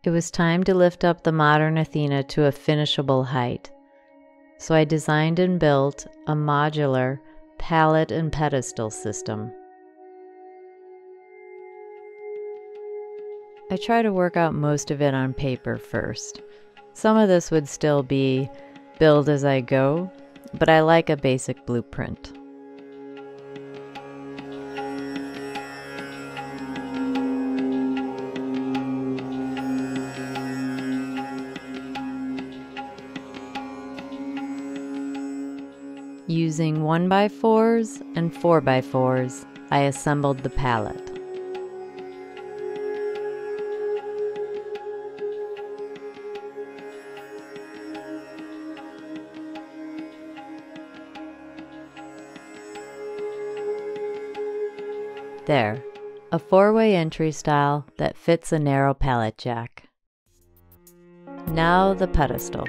It was time to lift up the Modern Athena to a finishable height, so I designed and built a modular pallet and pedestal system. I try to work out most of it on paper first. Some of this would still be build as I go, but I like a basic blueprint. Using 1x4s and 4x4s, I assembled the pallet. There, a 4-way entry style that fits a narrow pallet jack. Now the pedestal.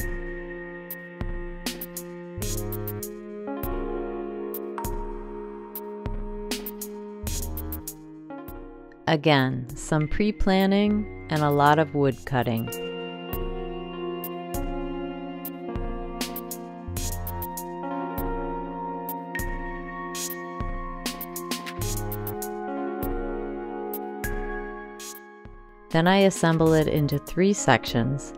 Again, some pre-planning and a lot of wood cutting. Then I assemble it into 3 sections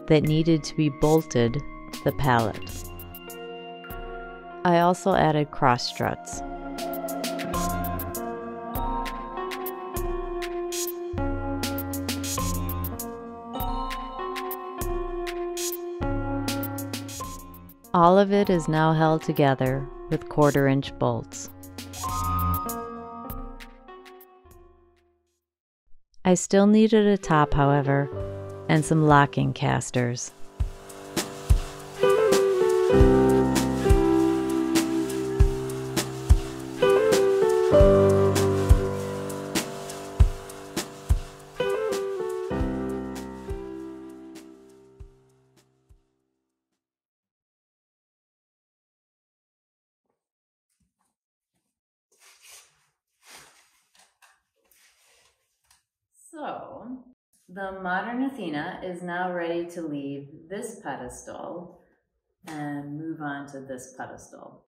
that needed to be bolted to the pallet. I also added cross struts. All of it is now held together with 1/4-inch bolts. I still needed a top, however, and some locking casters. So, the Modern Athena is now ready to leave this pedestal and move on to this pedestal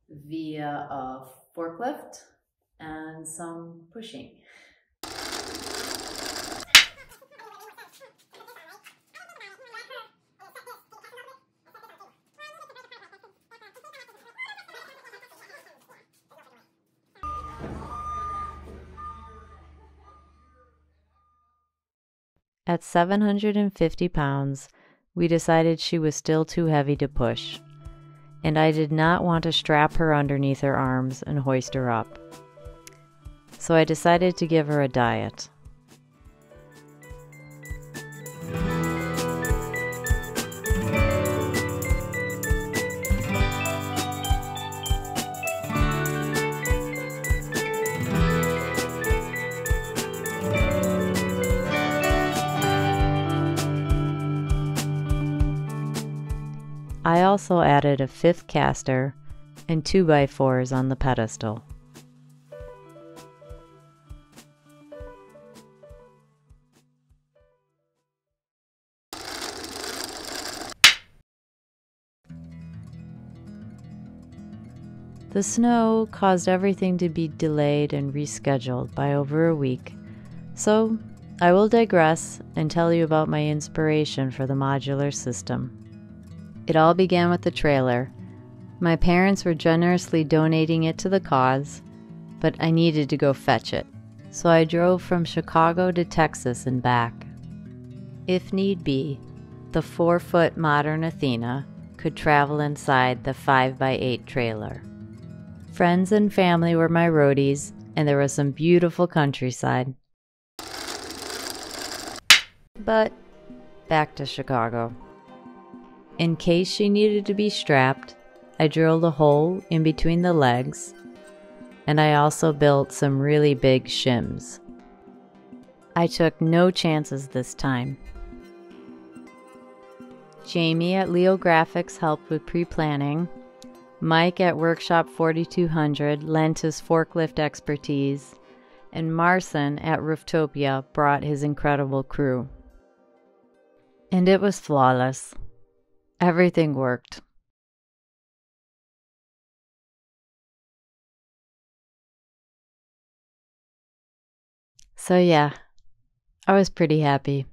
via a forklift and some pushing. At 750 pounds, we decided she was still too heavy to push, and I did not want to strap her underneath her arms and hoist her up. So I decided to give her a diet. I also added a 5th caster and 2x4s on the pedestal. The snow caused everything to be delayed and rescheduled by over a week, so I will digress and tell you about my inspiration for the modular system. It all began with the trailer. My parents were generously donating it to the cause, but I needed to go fetch it, so I drove from Chicago to Texas and back. If need be, the 4-foot Modern Athena could travel inside the 5x8 trailer. Friends and family were my roadies, and there was some beautiful countryside. But back to Chicago. In case she needed to be strapped, I drilled a hole in between the legs, and I also built some really big shims. I took no chances this time. Jamie at Leo Graphics helped with pre-planning. Mike at Workshop 4200 lent his forklift expertise, and Marcin at Rooftopia brought his incredible crew. And it was flawless. Everything worked. So yeah, I was pretty happy.